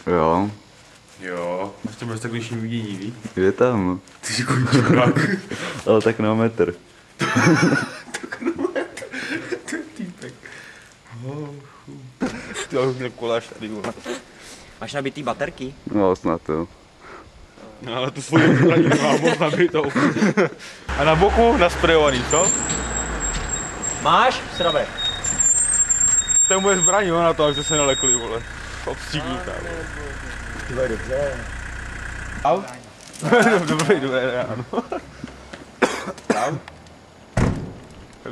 Jo. Jo, máš to bez takový vidění, víš? Je tam. Ty jsi končurák. Ale tak na metr. To je týpek. Ty už měl koláš tady, vole. Máš nabitý baterky? No snad jo. No ale tu svoji zbraní mám moc nabitou. A na boku nasprejovaný, co? Máš? Srabe. To je moje zbraní, jo, na to, až se nelekli, vole. Obstřídníka, vole. Ty vole, dobře. Čau. Dobré ráno. Čau.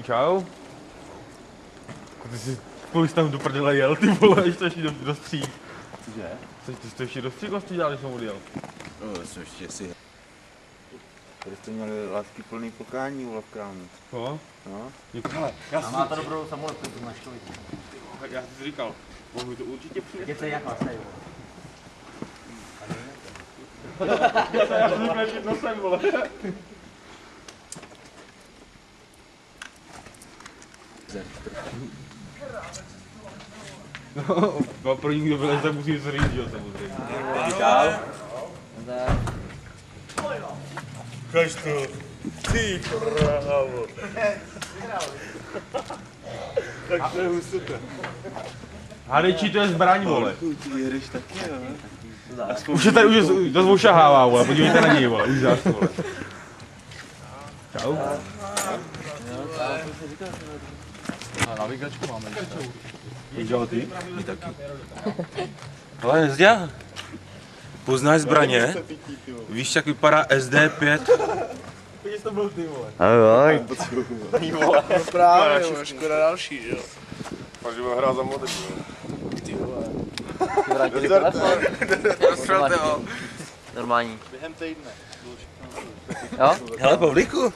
Čau. Ty jsi kvůli tam do prdele jel, ty vole, ještě ještě do střík. Cože? Ty jsi to ještě do střík střídal, když jsem odjel. No, jsem ještě si... Tady jste měli lásky plný pokání, vole, v krámu. Co? No. Hele, A má to dobrou samolepku, tu máš to vidět. já jsi říkal, mohl mi to určitě přijít. Je to jak vlastně, jo. Já jsem říkal, že nosem, vole. No, pro ní, kdo vylez, tak musí se říct, jo, samozřejmě. Čau. Kaž to. Ty krávo. Tak to je hustotka. Hádej, čí to je zbraň, vole. Ty jedeš taky, jo? Už je tady, už to zvošahává, vole, podívejte na něj, vole, už zás, vole. Čau. A navigačku máme. Udělal ty? My taky. Ale nezděl. Poznáš zbraně? Víš, jak vypadá SD5? Když to byl ty, vole. Ahoj. Právě, jo, škoda další, že jo? Pak, že byl hrát za modrý, Ty vrátili telefon. Rozstřelte ho. Normální. Během týdne. Jo? Hele, Pavlíku,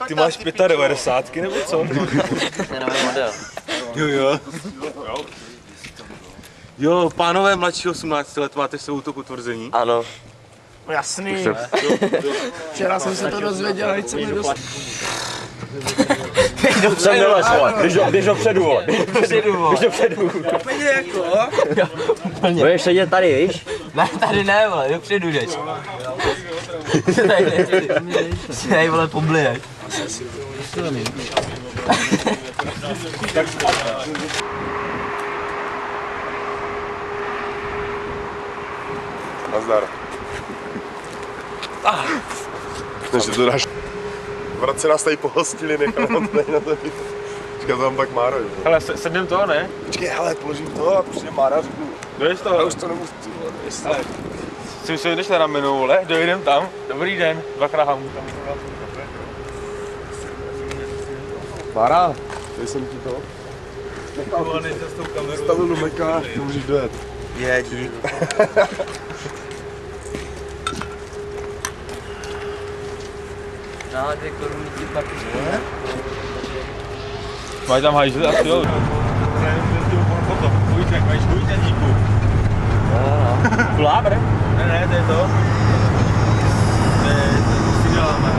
ty máš 95 nebo co? To je nový model. Jo. Jo, pánové mladší 18 let, máte svou to potvrzení? Ano. Jasný. Včera jsem se to dozvěděl, ať se mi dostal. Běž dopředu, vole. Běž dopředu. Úplně jako. Budeš sedět tady, víš? Ne, tady ne, vole, dopředu jdeš. Tady, vole, poblíž. Nazdar. Než to dáš. Vratce nás tady pohostili, nechal nám tady na to. Říkal, to tam pak Mára, jo. Hele, sednem toho, ne? Počkej, hele, položím to a přijde Mára, řeknu. Dojdeš toho? Já už to nemusím, vole, jestli. Si myslím, že jdeš na ramenu, vole, dojedem tam. Dobrý den, dvakrát hamu. Mára, tady jsem ti to. Stavil do Meka, můžeš dojet. Je, dík. No, 2 koruny ti pak ne? Máš tam hajzle asi jo. Vujtek, máš vujteníku. Kulábr? Ne, to je to. To si děláme.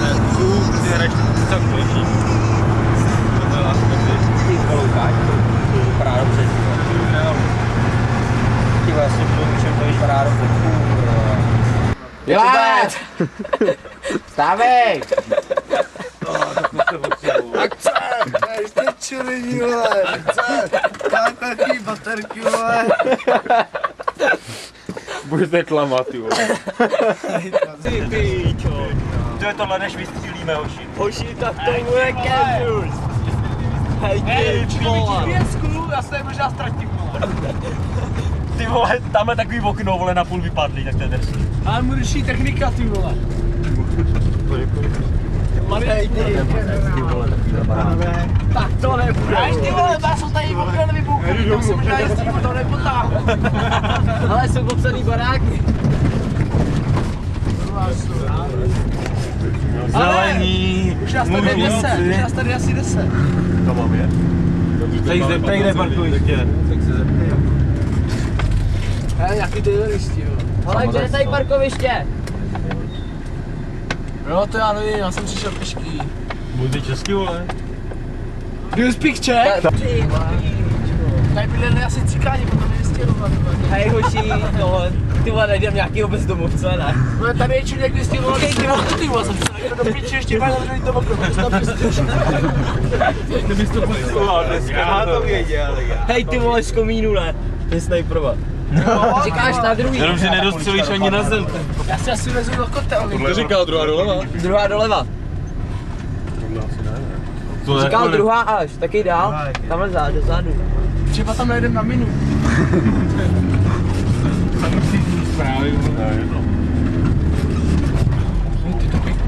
Ne, tu si hraješ tak další. To je láska, Ty koloukáš, to vypadá dobře. Ty vlastně to vypadá dobře. Vylet! Stávej! Akce! Ještě čili, vole. Akce! Dám nějaký baterky, vole. budete klamat, jo. Ty píčo! To je tohle, než vystřílíme, hoši. Hoši, tak to bude kemžus. Hej, ty vole. Já se možná ztratím, vole. Ty vole, tam je takový okno, vole, na půl vypadlý, tak to je drsný. Ale mu ruší technika, ty vole. Hej, ty vole, tak to nebude. Až ty vole, vás ho tady okno nevybuchli, tam se možná jezdí, to nepotáhnu. Ale jsou popsaný baráky. Zelení, už nás tady asi 10. To mám je. Se jich zeptej, kde parkoviště. Hej, jaký teroristi, jo. Ale kde je tady parkoviště? Jo, to já nevím, já jsem přišel pěšky. Buď český, vole. Do you speak Czech? Ty vole. Tady bydleli asi cikáni, potom nevystěhovat. Hej hoši, tohle, ty vole, najdem nějakýho bezdomovce, ne? No tady je člověk vystěhoval, ty vole, jsem se najde do píči, ještě mají zavřený to okno, to tam Ty bys to poskoval dneska. Já to věděl, hej ty vole, z komínu, ne? To je snajprova. Říkáš na druhý. Jenom, že nedostřelíš ani na zem. Já si asi vezu do kotel. To říkal druhá doleva. Druhá doleva. Říkal druhá až, taky dál. Tamhle zádu. Třeba tam najdem na minu.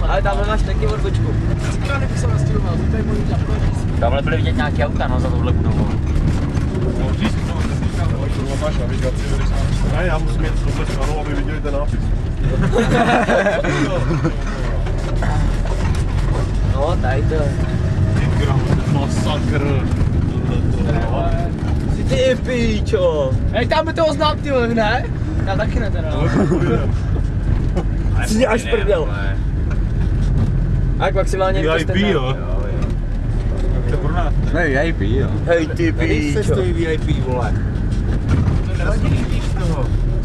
Ale tamhle máš taky odbočku. Cikány bych se nastěhoval, to tady můžu dělat. Tamhle byly vidět nějaké auta, no, za tohle budovou. Máš navigaci, ne, já musím jet vůbec ano, aby viděli ten nápis. No, tady to je. Masakr. Ty píčo. Hej, tam by toho znám, ty vole, ne? Já taky ne teda. Jsi děláš prdel. A jak maximálně VIP, jo? To je pro nás. Ne, VIP, jo. Hej ty píčo. VIP, vole.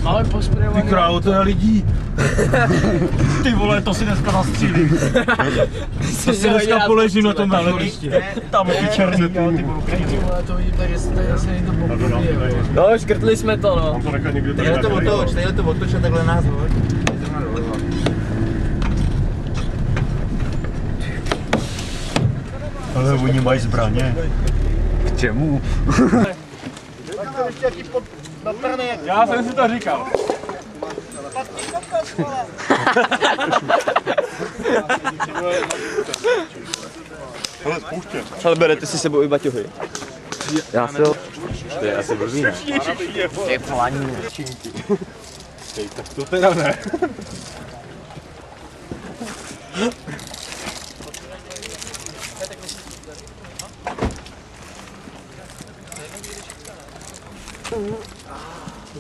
Máme posprejovaný. Ty krávo, to je lidí. Ty vole, to si dneska nastřílím. To si dneska poležím na tom velorišti. Tam ty černý. Ty vole, to vidím, tak jestli tady asi někdo bombarduje. No, škrtli jsme to, no. Mám to nechat někde tady. Nejde to otoč a takhle nás hoď. Ale oni mají zbraně. K čemu? Já jsem si to říkal. Hele, spouště. Ale berete si sebou i baťohy. Já si ho... To je asi blbý, ne? Je planí. To teda ne.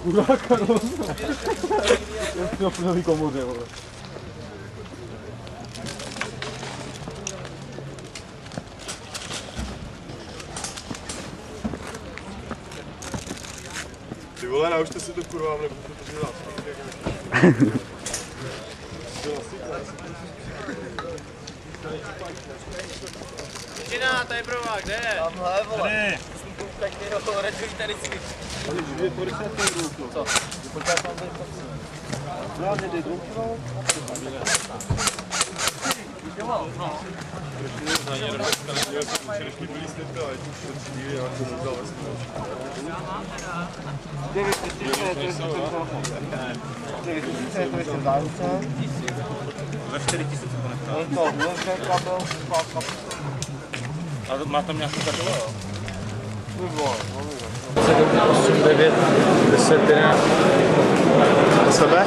Chudáka, no. Já jsem nový komodě, vole. Ty vole, naučte si to kurva, nebudu to dělat. Žina, tady pro vás, kde je? Tamhle, vole. Tak jo, radši tady si. Co? Ale má tam nějakou kartu, jo? 7, 8, 9, 10, 11. A sebe?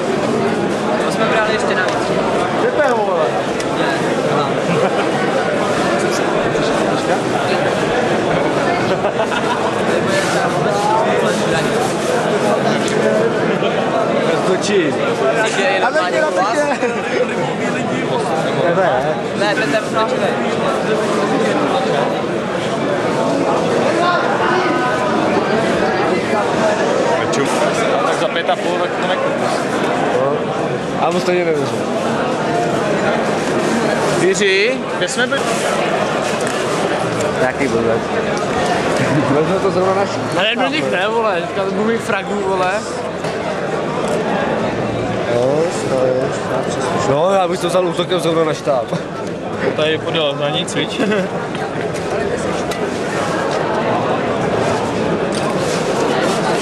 To jsme brali ještě navíc. Kde to je, vole? Ne, Točí. ne, Petr, snažíme. Tak za 5,5 tak to nekupíš. A mu stejně nevěřím. Jiří, kde jsme byli? Jaký blbec. Vezme to zrovna naš. Ale do nich ne, vole, teďka to budu mít fragů, vole. No, já bych to vzal útokem zrovna na štáb. Tady podél za ní cvič.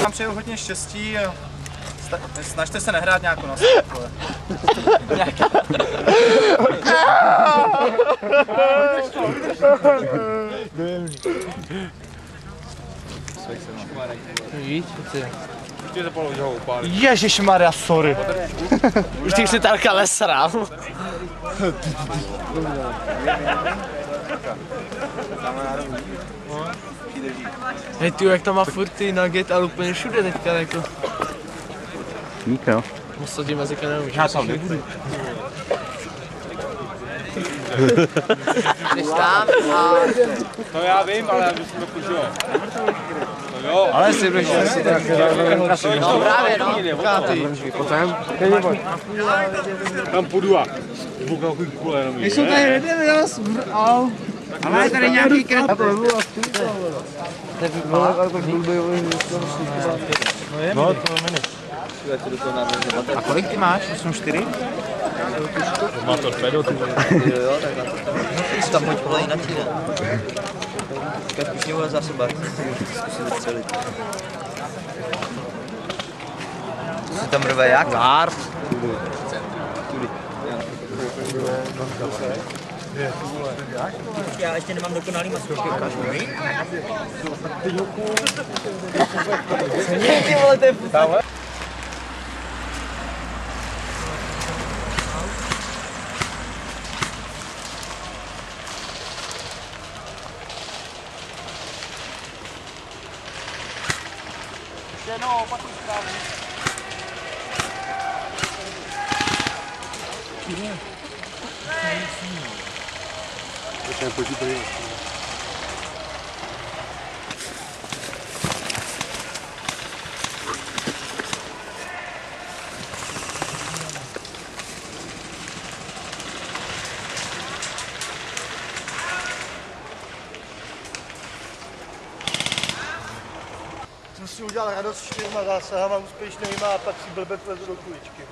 Vám přeju hodně štěstí a snažte se nehrát nějakou na vole. Ježišmarja, sorry. Už ty si Tarka lesral. Hej ty, jak tam má furt ty nugget, ale úplně všude teďka jako. Díka. Musel mezi kanálem. Já tam nebudu. Jdeš tam a... To já vím, ale já myslím, že jo. Ale si bych se tak No právě no. Potem? Tam půjdu a buka takový kule jenom. Jsou tady ryby, jo, ale je tady nějaký kret. No, to mini. A kolik ty máš? 8,4? Má torpedo, ty. Jo, takhle. Jsi tam pojď kolej na týden. Teď už nebude za sebe, zkusit vystřelit. Jsi tam rve jak? Zár. Já ještě nemám dokonalý maskovky, ukážu. Ty vole, to je furt. Jsem si udělal radost 4 zásahama úspěšnýma a pak si blbec lezu do kuličky.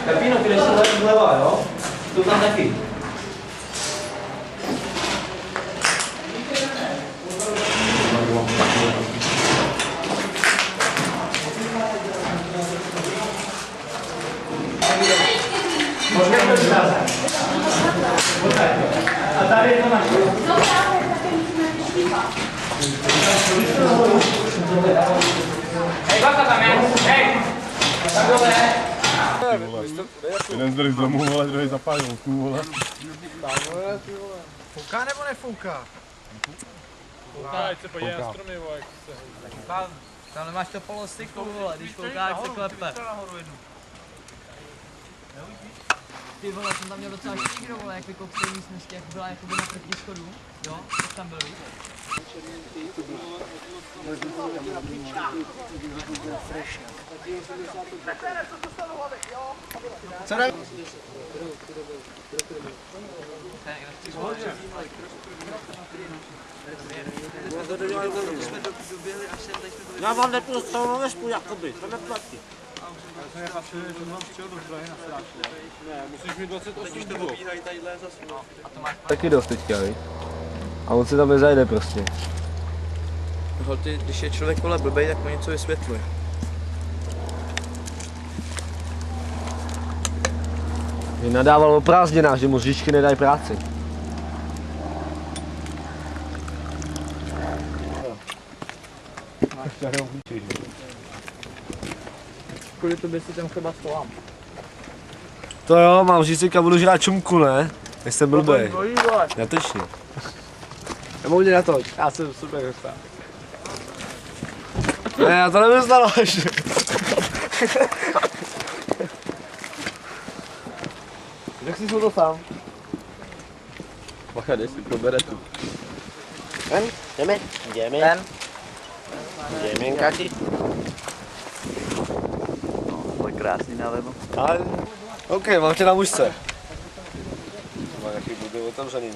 Pepino, ty jdeš se zleva, jo? To tam taky. A tady je to naše. Hej, baka tam je! Hej! Tak dole! Jeden zdroj zlomu, ale druhý zapálil, vole. Fouká nebo nefouká? Tam nemáš to polostyku, vole, když fouká, jak se klepe. Ty vole, jsem tam měl docela štígro, vole, jak vykop z té místnosti, jak byla jakoby na první schodu. Jo, tak tam byl, víš? Co jde? Já mám netu stolu ve spůl, jakoby, to neplatí. Taky dost teďka, víš? A on se tam nezajde prostě. Holty, když je člověk vole blbej, tak mu něco vysvětluje. Mě nadával o prázdninách, že mu říčky nedají práci. Kvůli tobě si ten chleba schovám. To jo, mám říct, budu žrát čumku, ne? Nejsem blbej. Natečně. Nebo mě na to, já jsem super dostal. Ne, já to nemyslel až. Jak jsi to sám? Bacha, dej si pro beretu. Jdeme. Jdeme, Kati. To je krásný nalevo. Ale, OK, mám tě na mužce. To má nějaký blbý otevřený, ne?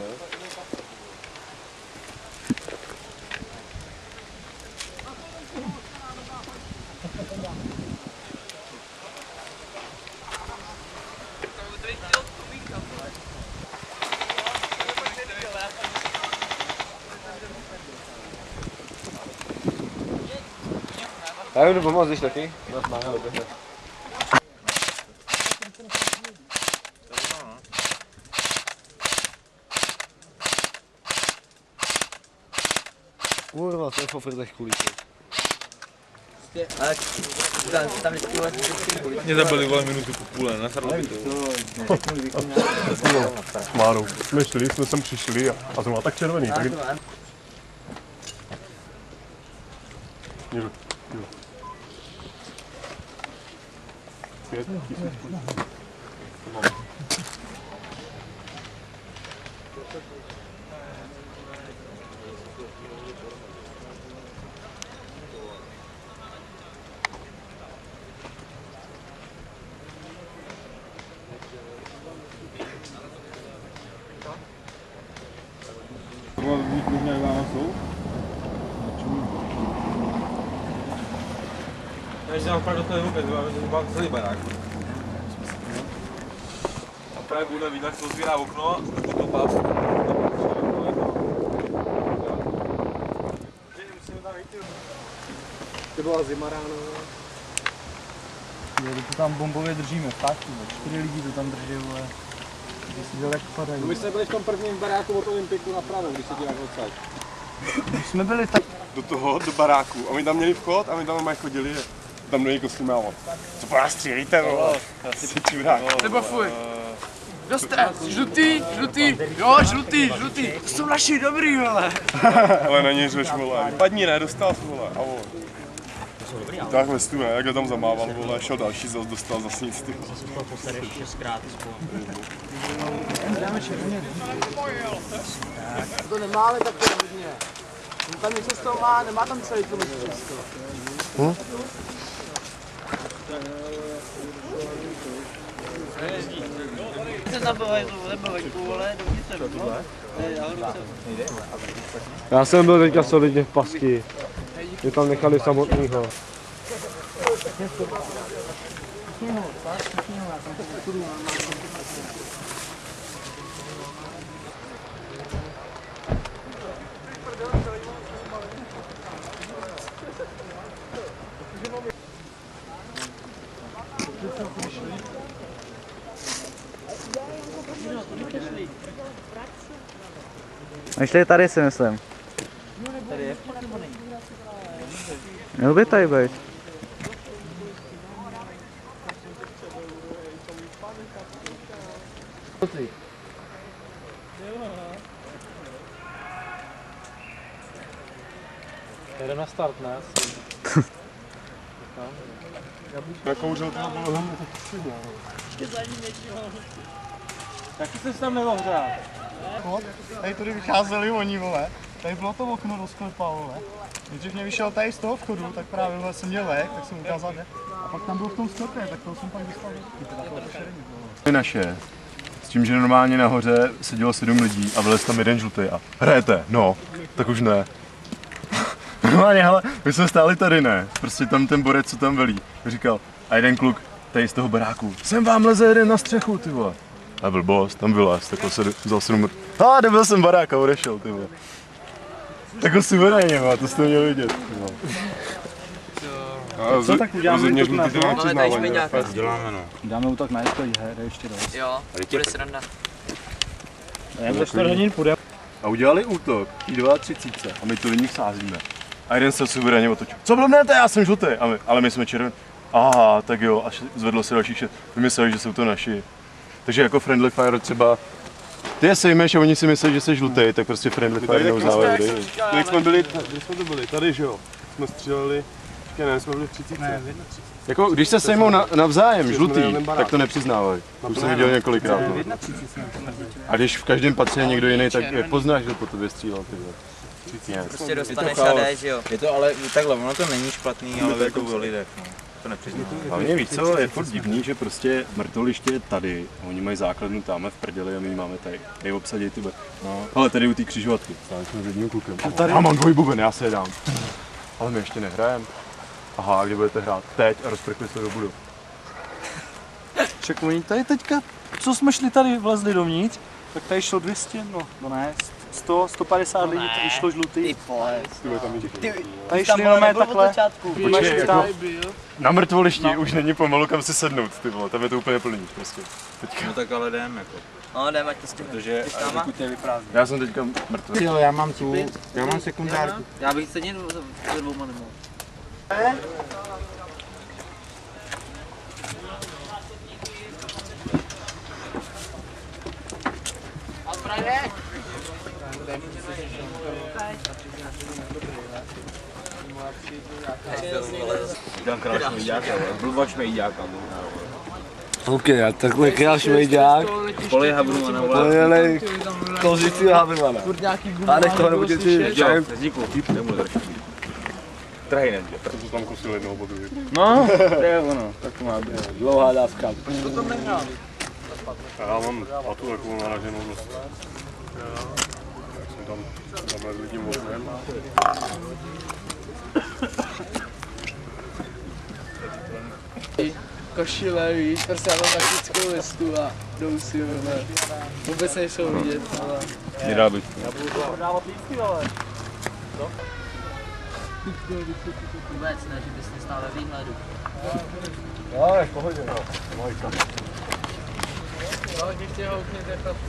Já jdu pomoct, když taky? Máš máma, doběhne. Kurva, to je v ofrtech kulíček. Ale tam vždycky vždycky kuličky. Mě zabili vole minutu po půle, nasadlo by to. S Márou. Jsme šli, jsme sem přišli a to má tak červený. Tak... Jdu. 5 000. Takže já opravdu to vůbec, mám celý barák. A právě bude vidět, jak se otvírá okno, potom páp. To byla zima ráno. To tam bombově držíme, fakt, 4 lidi to tam drží, vole. Když si dělal, jak padají. My jsme byli v tom prvním baráku od Olympiku napravo, když se díváš odsaď. Když jsme byli tak... Do baráku. A my tam měli vchod a my tam mají chodili. Tam do něj kostýmálo. Co po nás střílíte, vole? Jsi čurák. Nebo fuj. Kdo jste? Žlutý, jo, žlutý. To jsou naši dobrý, vole. Ale na něj řeš, vole. Padni, ne, dostal jsi, vole. A vole. Tak vestu, ne, jak ho tam zamával, vole, šel další, zase dostal zase nic, ty. To nemáme takové hodně. Tam něco z toho má, nemá tam celý to místo. Já jsem byl teďka solidně v pasti. Mě tam nechali samotnýho. Myšli tady, si myslím. Tady je? Měl by tady být. Jdem na start, ne? Nakouřil to bylo hlavně tak středně. Taky jsi tam neohřál. Tady tudy vycházeli oni, vole. Tady bylo to okno do sklepa, vole. Když mě vyšel tady z toho vchodu, tak právě vole, jsem měl lék, tak jsem ukázal, že? A pak tam byl v tom sklepě, tak to jsem pak dostal. Naše. S tím, že normálně nahoře sedělo 7 lidí a vylez tam jeden žlutý a hrajete, no, tak už ne. Normálně, hele, my jsme stáli tady, ne, prostě tam ten borec, co tam velí, říkal, a jeden kluk tady z toho baráku, sem vám leze jeden na střechu, ty vole. A byl boss, tam vylez, takhle se vzal 7 dobil jsem barák a odešel, ty vole. Takhle suverénně, to jste měl vidět, ty vole. Co tak uděláme útok na to? Ale tady jsme nějak. Děláme, no. Dáme útok na SPJ, hej, ještě dost. Jo, bude sranda. Jak za 4 hodin půjde. A udělali útok, i 2:30 a my to do nich sázíme. A jeden se suverénně otočil. Co blbnete, já jsem žlutý, ale my jsme červení. Aha, tak jo, až zvedlo se dalších 6. Vymysleli, že jsou to naši. Takže jako friendly fire třeba, ty je sejmeš a oni si myslí, že jsi žlutý, tak prostě friendly fire neuzávají. Jak jsme byli, tady, že jo, jsme stříleli, ne, jsme byli v 30. Ne, v 31. Jako, když se sejmou navzájem žlutý, tak to nepřiznávají. Už jsem viděl několikrát. A když v každém patře je někdo jiný, tak jak poznáš, že po tobě střílel, ty vole. Prostě dostaneš a jdeš, jo. Je to ale takhle, ono to není špatný, ale jako o lidech, no. To nepřiznám. Hlavně víš co, je furt divný, že prostě mrtvoliště je tady, oni mají základnu tamhle v prdeli a my ji máme tady. Tady obsaděj tybe. No. Ale tady u té křižovatky, stále jsme s jedním klukem. Já mám dvojbuben, já se je dám. Ale my ještě nehrajeme. Aha, kdy budete hrát? Teď a rozprchli se do budov. Však oni tady teďka, co jsme šli tady, vlezli dovnitř, tak tady šlo 200, no ne, 100, 150 lidí, tady šlo žlutý. Tady šli jenom takhle. Počkej, jako na mrtvolišti už není pomalu kam si sednout, ty vole, tam je to úplně plný prostě. Teďka. No tak ale jdem jako. No, jdeme, ať to stihne. Protože Ty s náma? já jsem teďka mrtvý. Jo, já mám sekundárku. Já bych stejně se dvouma nemohl. Dám krásný jíďáka, blboč mejďáka. OK, a takhle kráš mejdák. Polej habru na vole. Pojeli kouzicího havrmana. A nech toho nebude ty čajem. Díku, nemůžu držet. Trhej ne. To tam kusil jednoho bodu. No, to je ono, tak to má být. Dlouhá dávka. Já mám patu takovou naraženou dost. Jak jsem tam lidi tím oknem. Košile, víš, prostě já mám taktickou vestu a jdou si, vole. Vůbec nejsou vidět, ale... Nedal bych. Vůbec ne, že bys nestál ve výhledu. Jo, je v pohodě, no. Mojka. No, když tě houkněte, chlapci.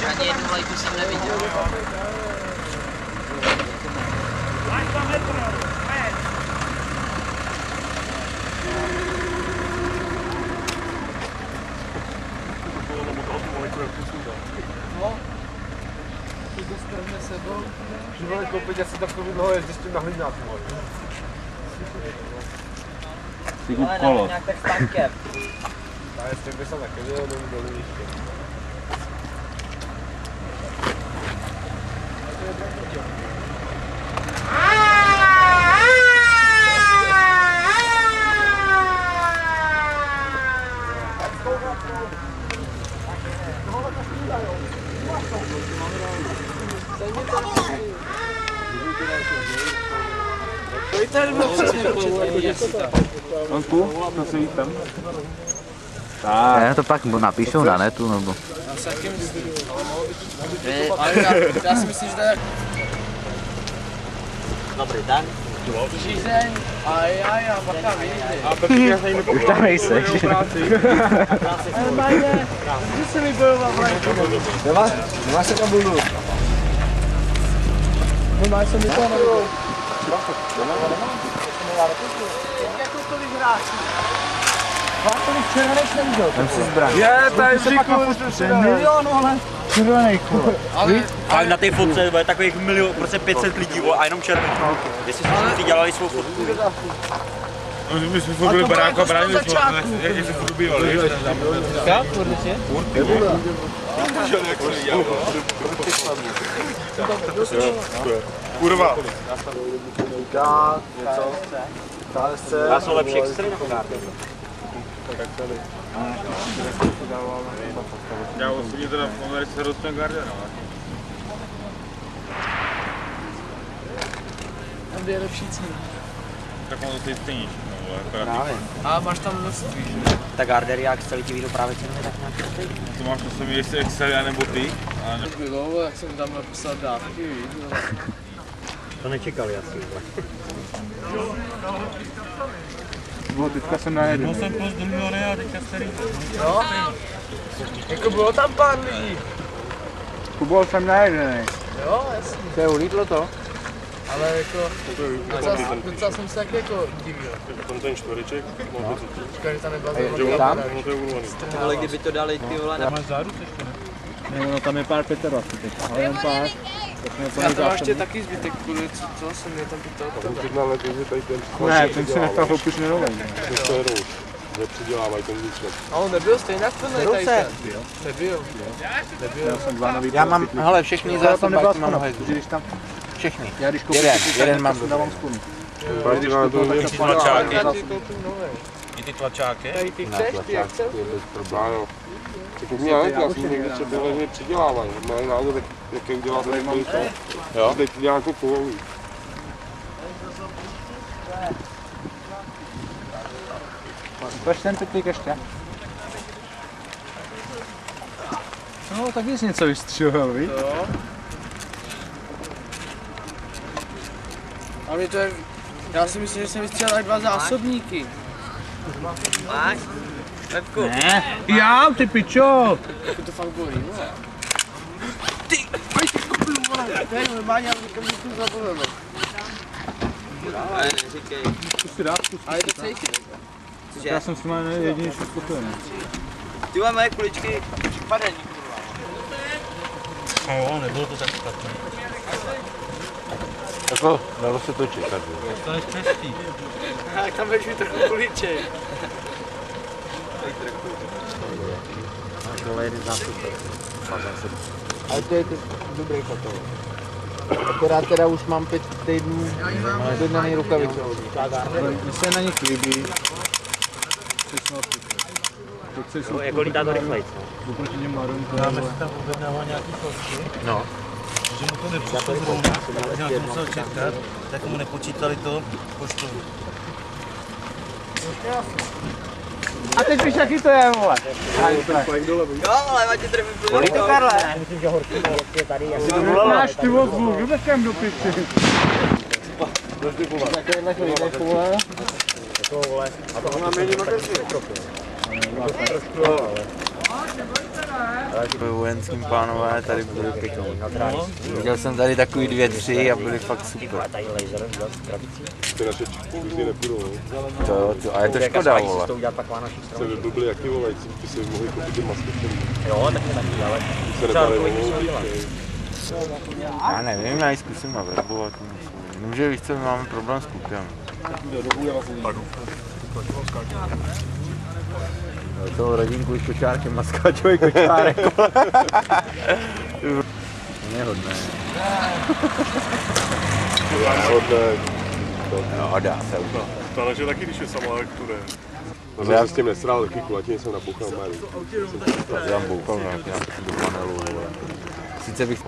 Ani jednu vlajku jsem neviděl. No, ty to strhne sebou. Když budeme koupit asi takový dlouho jezdit s tím na hlídnáku. Ty kup kolo. Nějak tak s tankem. Já s tím by se taky dělal dolů ještě. Anku, to si vítám. Já to pak napíšou na netu, nebo? Já se taky myslím. Ale já si myslím, že to je... Dobrý den. Žízeň. A baka, vidíte. Už tam nejseš. Normálně, že se mi bojoval vlajku. Nemáš se kabulu. Normálně se mi to nebylo. Jako tolik hráčů. Tolik červených neviděl. Tam si zbraň. Je, tady říku. Milionu, ale červených, ale Ale na té fotce bude takových milion, prostě 500 lidí a jenom červený. Jestli jsme si dělali svou fotku. My jsme fotili baráku a bránili jsme, jak jsme furt bývali. jak? Určitě? Kurva. Já jsou lepší extry na kártě. Já osobně teda v Americe rozpěm Guardiana. Tam je lepší cena. Tak ono to je stejnější. A máš tam množství, že? Ta Garderiák celý ti vyjdou právě ceny tak nějak stejný. To máš na sobě, jestli Excel, nebo ty. Bylo, jak jsem tam napsal dávky, víš, ale... To nečekali asi. Bylo teďka jsem najedl. No jsem plus druhý a teďka starý. No, jako bylo tam pár lidí. Kubol jsem najedený. Jo, jasně. To je ulítlo to? Ale jako, docela jsem se taky jako divil. Tam ten čtvereček. Říkali, že tam nebyla Tam? Ale kdyby to dali ty vole na... No tam je pár 25 teď, ale jen pár. Já tam ještě taky zbytek kvůli, co jsem měl tam to. Ne, ten si nechal hloupiš nerovej. Nepředělávají ten výsledek. A on nebyl stejně plný tady ten. Nebyl. Já mám, hele, všechny zásobáky mám hajzlu. Všechny. Jeden mám dávám spunu. Ty tlačáky. I ty tlačáky? Tady ty chceš, ty jak chceš? Já jsem někdy třeba ležně přidělávají. Mají názor, jaký uděláte nejmenší. Jo? Teď nějakou povolí. Proč ten pytlík ještě? No, tak jsi něco vystřihoval, víš? Jo. A mě to je... Já si myslím, že jsem vystřelil až 2 zásobníky. Máš? Pepku. Ne, já, ty pičo. Jako to fakt bolí, vole. Ty, vole, to je normálně, já bych to zabolil. Ale neříkej. Zkus si dát, Ale je to cejky. já jsem s tím jediný spokojený. Ty mám moje kuličky. Padení. No, nebylo to tak špatné. Jako, dalo se to čekat. To je čestý. Tak tam budeš mít trochu kuliček. Ale to je dobrý fotel. Akorát teda už mám 5 týdnů vydaný rukavice. Mně se na nich líbí. Jako lítá to rychlejc. Oproti těm mladým. Dáme si tam objednával nějaký fotky. No. Že mu to nepřišlo zrovna, že na to musel čekat, tak mu nepočítali to poštou. A teď víš, jaký to je, vole. Jo, ale máte trefit půl. Kolik to, Karle? Myslím, že horký je tady. Máš ty vozvu, kdo kam do piči? Takovýhle chlínek, vole. To vole. A to nám není mateřství. Vojenským pánové tady byli pěkný. Viděl jsem tady takový 2, 3 a byli fakt super. Tady laser, krabicí. Ty naše čipky nepůjdou. To, a je to škoda, vole. To udělat pak vánoční Se strom. vyblbli jak ty volající, ty si mohli koupit ty masky, které Jo, taky taky, ale se nedali Já nevím, já ji zkusím navrbovat. Může víš co, my máme problém s klukem. To rodinku s kočárkem, maskáčový kočárek. Nehodné. No, dá se úplně. To ale že taky, když je sama, jak to jde. No, já s tím nesrál, taky kulatě jsem nabouchal malý. Já mám boukal nějaký do panelu. Sice bych...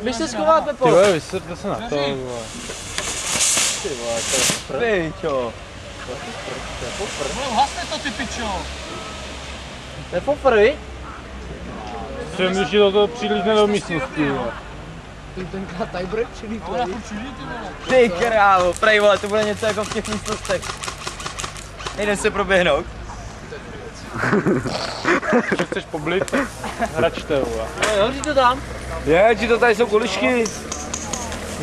Běž se schovat, Pepo. Ty vole, vysvětli se na to, vole. Ty vole, to je pičo. Hasne to, ty pičo. To je popr, Jsem když do toho přilítne do místnosti, vole. Tenkrát tady bude přilítne. Ty krávo, prej vole, to bude něco jako v těch místnostech. Nejdem se proběhnout. Když chceš poblit, hračte, vole. Jo, to tam. Je, ti to tady jsou kuličky.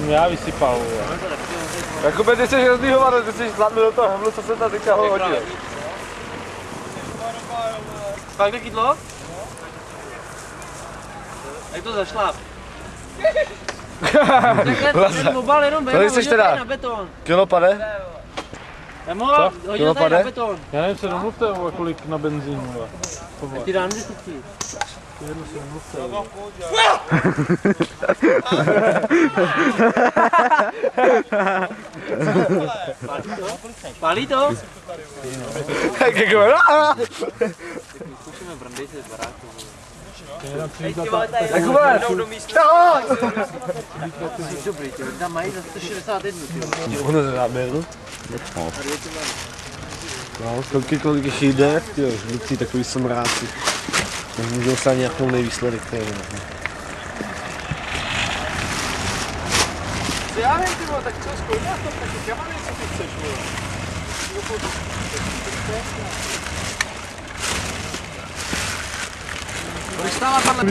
Já vysypal, vole. Jakube, ty jsi hrozný hovado, ty jsi zladl do toho hemlu, co se tam teďka hodil. Pak to kydlo? Jak to zašláp? Takhle ten mobile jenom Tady ven, jsi hodil teda? tady na beton. Kilo pade? Nemo, hodil tady na beton. Já nevím, se domluvte, vole, kolik na benzínu, vole. Ti dám 10 000. Jedno se domluvte, vole. Pálí to? Zkusíme brndejte z baráku. Jakube! Dobrý, ty tam mají za 161. Ono nezáběru. No, kolik ještě jde, tyjo, žlucí takový somráci. Můžou se ani nějakou nejvýsledek, který ne. Já nevím, ty vole, tak co, zkoumáš to taky, já mám něco, ty chceš, vole. Kolik stála tahle?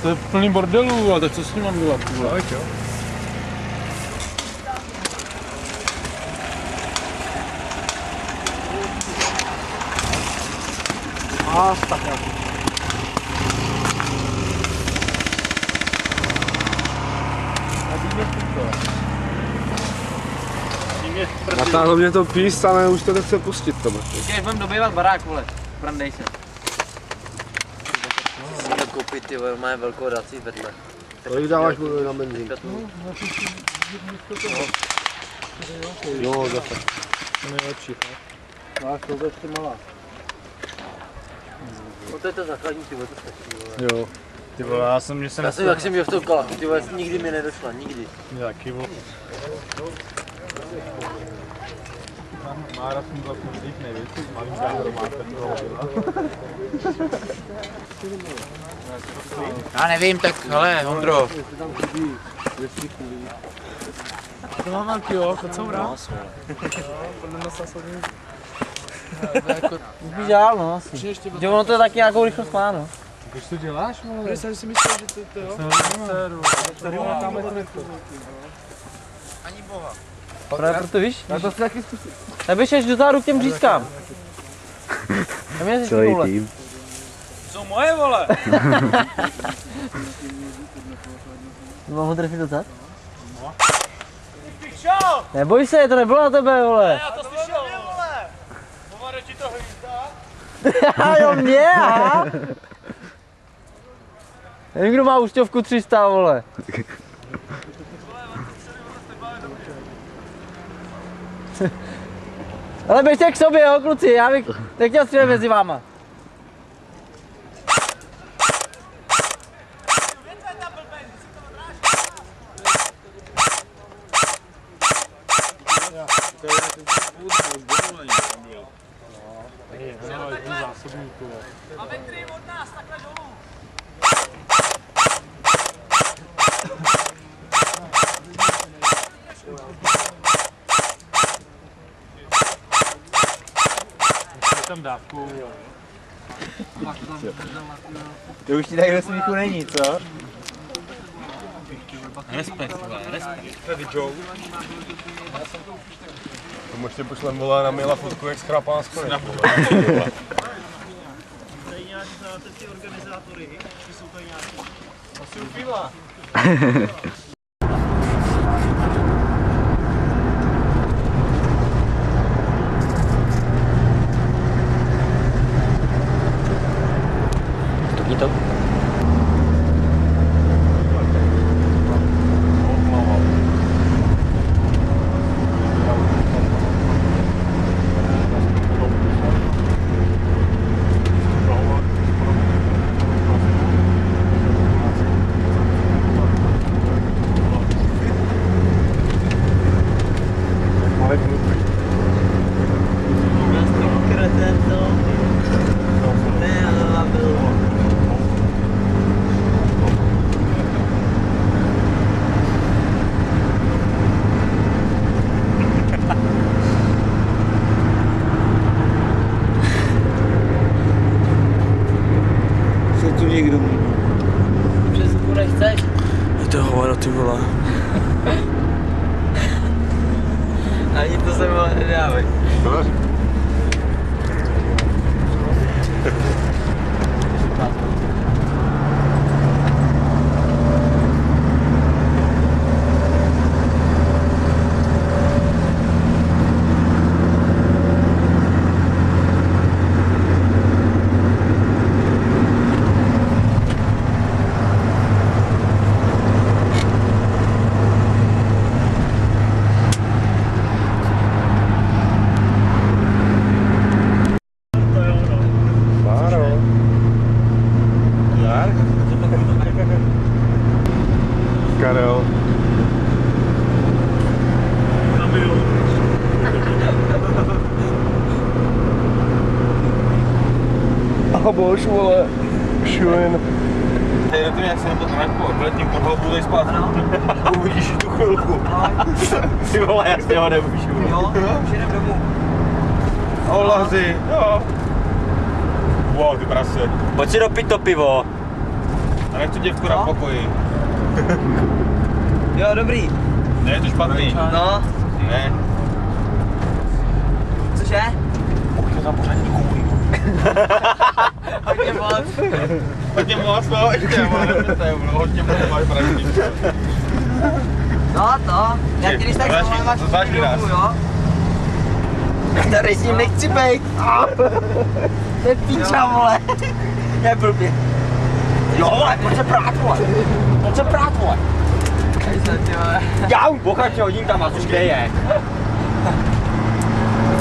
To je plný bordelů, vole, tak co s ním mám dělat, vole? Natáhlo mě to píst, ale už to nechce pustit tomu. Když budeme dobývat barák, vole, brandej se. Musíme koupit, ty vole, máme velkou raci vedle. Kolik dáváš na benzín? Jo, zase. To je nejlepší, fakt. No, to je ještě malá. No to je to základní, ty vole, to stačí, vole. Jo. Ty vole, já jsem Jak jsem měl v tom kolachu, ty vole, nikdy mi nedošla, nikdy. Jaký vole. Mára jsem byl z nich největší, malým záhodou máte toho byla. Já nevím, tak hele, Ondro. To mám velký, jo, kocoura. Spíš dál, no asi. Že ono to je taky nějakou rychlost má, no. Když to děláš, vole? Já jsem si myslel, že to jo. Tady má tamhle to netko. Ani boha. Právě proto víš? Já to si taky zkusím. Neběž až do záru k těm řízkám. Celý tým. Jsou moje, vole! Mám ho trefit do zad? Neboj se, to nebylo na tebe, vole. Já to slyšel, vole! Povede ti to hvízda? Jo, mě, aha. Nevím, kdo má úšťovku 300, vole. Ale běžte k sobě, jo, kluci, já bych nechtěl střílet mezi váma. A metry od nás, takhle dolů. Tam dávku. To už ti tak do smíchu není, co? Respekt, respekt. Tady Joe. Tomu ještě pošlem, vole, na Mila fotku, jak schrápá z koně. Tady nějaký ty organizátory, či jsou tady nějaký? Asi u piva. ty vole. Ani to se vole nedávej. Karel. A bož, vole. Šuin. Ty jak se nebo trajku, letním podhal budeš spát. Uvidíš tu chvilku. Ty vole, jak se ho nemůžu. Jo, už jdem domů. Olaři, jo. Wow, ty prase. Pojď si dopít to pivo. A nech tu děvku na pokoji. Jo, dobrý. Ne, je to špatný. No. Ne. Cože? Pojď tam pořádně do komuny. Hodně moc. Hodně moc, no, ještě, hodně moc máš pražky. No to, jak když tak máš ruku, jo? Tady s ním nechci bejt. To je píča, vole. Je blbě. Jo, vole, pojď se prát, vole. Pojď se prát, vole. Já pokračuji hodím tam, a což kde je?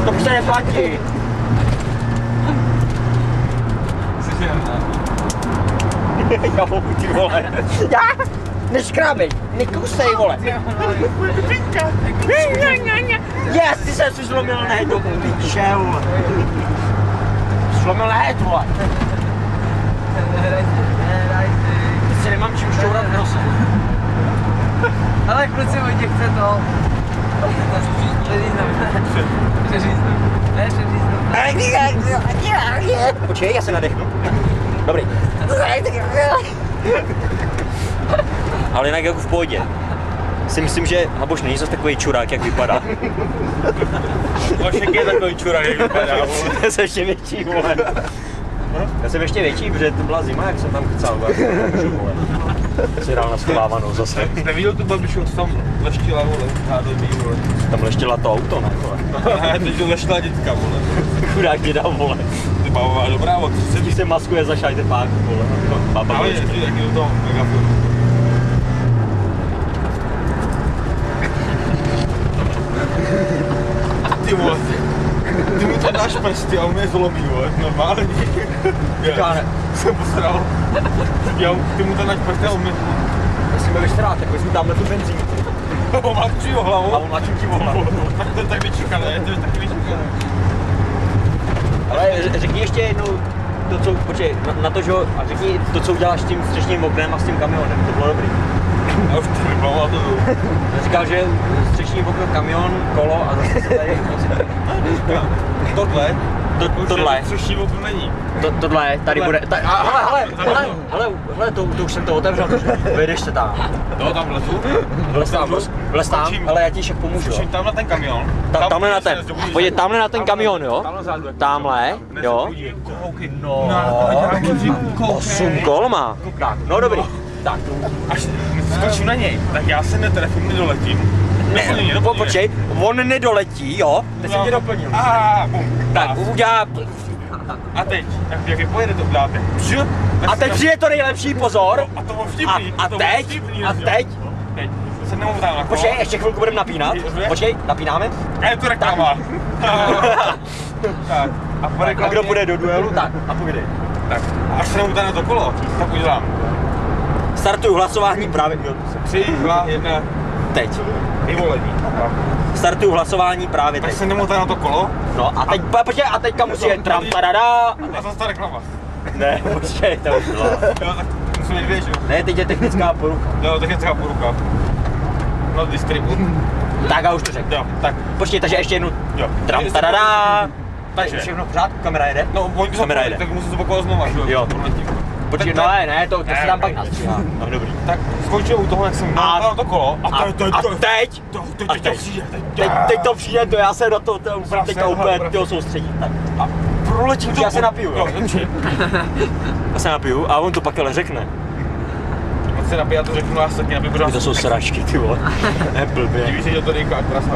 To už se neplatí. Jo, ty vole. Já? Neškrábej, nekusej, vole. Yes, ty jsem si zlomil nehet do piče, vole. Zlomil nehet, vole. Teď si nemám čím šťourat v nose. Ale kluci, hodně chce to. Počkej, já se nadechnu. Dobrý. Ale jinak jako v pohodě. Si myslím, že Haboš není zase takový čurák, jak vypadá. Vašek je takový čurák, jak vypadá. Já jsem ještě větší, vole. Já jsem ještě větší, protože to byla zima, jak jsem tam chcel, vole. Si dal na schovávanou zase. Jste viděl tu babičku, co tam leštila, vole, nádobí, vole. Tam leštila to auto, ne, vole. Ne, teď to leštila dětka, vole. Chudák děda, vole. Ty baba, dobrá, od 30. Ti se maskuje za šajtepák, vole. Baba Ale leští. je taky do toho megafonu. Ty vole, ty mi to dáš prsty a on mě zlomí, vole, normálně. Já jsem posral. Ty mu to dáš prsty a on mě... Jestli mi vyštrát, tak vezmu tamhle tu benzín. On mladčí o hlavu. A on mladčím ti o hlavu. Tak to je tak vyčekané, to je tak vyčekané. Ale řekni ještě jednou to, co, počkej, na to, že jo, a řekni to, co uděláš s tím střešním oknem a s tím kamionem, to bylo dobrý. Já už to nepamatuju. Říkal, že střešní okno, kamion, kolo a zase se tady... Tohle? Tohle. Střešní okno není. Tohle, tady bude, hele, to už jsem to otevřel, vyjdeš se tam. No, tam vlezu. Vlez tam, ale já ti však pomůžu. Skočím tam na ten kamion. Tamhle na ten, pojď tamhle na ten kamion, jo? Tamhle, jo? No, 8 kol má. No dobrý. Tak. Až skočím na něj, tak já se netrefím, nedoletím. Počkej, on nedoletí, jo? Teď jsem tě doplnil. Tak udělá... A teď, jak je pojede, to uděláte. A teď přijde to nejlepší, pozor. A to bylo vtipný. A teď? Teď se nemůžu na kolo. Počkej, ještě chvilku budeme napínat. Počkej, napínáme. A je to reklama. Tak, a kdo půjde do duelu? Tak, a půjde. Tak, až se nemůžu na to kolo, tak udělám. Startuju hlasování právě. 3, 2, 1. Teď. Vyvolení. Startuju hlasování právě teď. Tak se nemůžu na to kolo. No a teď, počkej, a teďka musí jet tram, tarada. A zase ta reklama. Ne, počkej, to už bylo. Jo, tak musím jít věc, jo. Ne, teď je technická porucha. Jo, technická porucha. No, distribut. Tak a už to řekl. Jo, tak. Počkej, takže ještě jednou. Jo. Tram, tarada. Takže všechno v pořádku, kamera jede? No, oni kamera jede. Tak musím zopakovat znova, že jo? Jo. Počkej, no ne, to si tam pak nastříhá. No dobrý. Tak skončil u toho, jak jsem na to kolo. A teď? Teď to přijde, to já se do toho teďka úplně toho soustředím. Tak. A proletím to. Já se napiju, jo? Já se napiju a on to pak ale řekne. On se napije, já to řeknu, já se taky napiju pořád. To jsou sračky, ty vole. Ne, blbě. Diví se, že to dejká, krásná.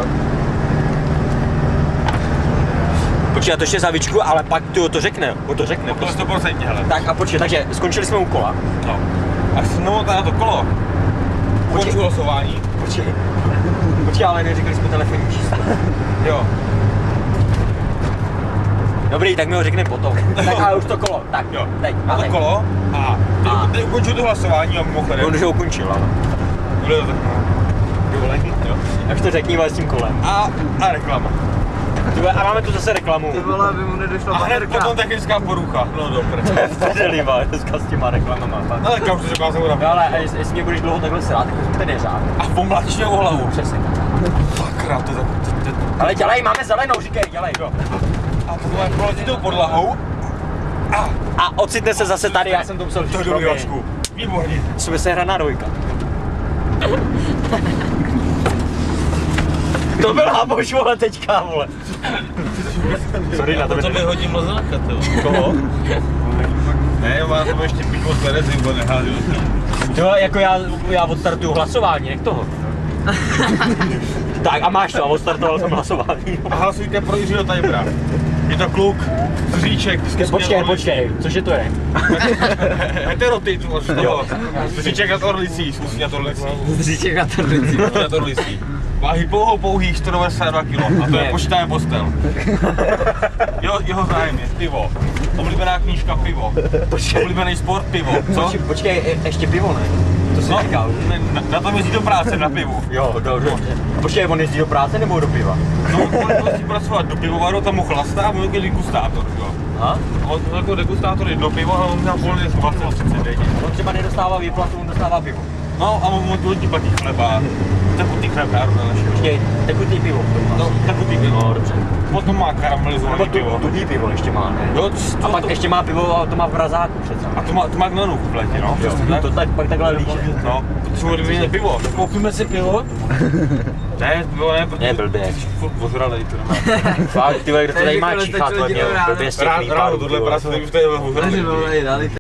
Počkej, já to ještě zavičku, ale pak to řekne, on to řekne. To je 100%, hele. Tak a počkej, takže skončili jsme u kola. No. Až jsem na to kolo. Počkej. Losování. Počkej, ale neříkali jsme telefonní číslo. Jo. Dobrý, tak mi ho řekneme potom. Tak ale už to kolo, tak jo. Teď, a to kolo a teď ukončil to hlasování a mimochodem. On už ho ukončil, ale. Bude to tak, no. Jo. Jak to řekni, s tím kolem. A reklama. A máme tu zase reklamu. Ty vole, aby mu nedošla a hned baterka. potom technická porucha. No dobré. To je vteřelivá, dneska s těma reklamama. Ale kam už to řekla, jsem ho ale jestli mě budeš dlouho takhle srát, tak vezmu ten jeřáb. A pomlačně o hlavu. Přesně. Sakra, to je tak... Ale dělej, máme zelenou, říkej, dělej. A tohle proletí tou podlahou. A ocitne se zase tady, já jsem to musel říct. To je dobrý, Vašku. Výborně. Musíme se hraná dvojka. To byl Haboš, vole, teďka, vole. Sorry, na to vyhodím mozáka, ty. Koho? Ne, má to ještě pivo z Terezy, bo nehádil. Jo, jako já odstartuju hlasování, jak toho. Tak a máš to, a odstartoval jsem hlasování. A hlasujte pro Jiřího Tajbra. Je to kluk, Zříček. Počkej, cože to je? Heterotyp, Zříček nad Orlicí, zkusí nad Orlicí. Zříček nad Orlicí. Nad Orlicí. Váhy pouhých 192 kg a to je počítáme postel. Jeho zájem je pivo. Oblíbená knížka pivo. Oblíbený sport pivo. Co? Počkej, ještě pivo ne? si říkal. Na tom jezdí do práce, na pivu. Jo, dobře. Počkej, on jezdí do práce nebo do piva? No, on musí pracovat do pivovaru, tam mu chlastá a on je degustátor, jo. Aha. On jako degustátor je do piva a on měl volně z 20-30 denně. On třeba nedostává výplatu, on dostává pivo. No a on ti platí chleba, tekutý chleba, našeho. Počkej, tekutý pivo. No, tekutý pivo. No, dobře. Potom má karamelizovaný Nebo pivo. tuhý pivo ještě má, ne? Jo, A pak ještě má pivo, a to má v mrazáku přece. a to má gnanu v pletě, no. Jo, to tak, pak takhle líže. No, potřebujeme vyměnit pivo. Koupíme si pivo? Ne, pivo ne, protože... Ne, blbě. Furt ožralej, to nemá. Fakt, ty vole, kdo to tady má číchat, to měl blbě z těch Ráno výparů. tohle práce, už tady ožralej.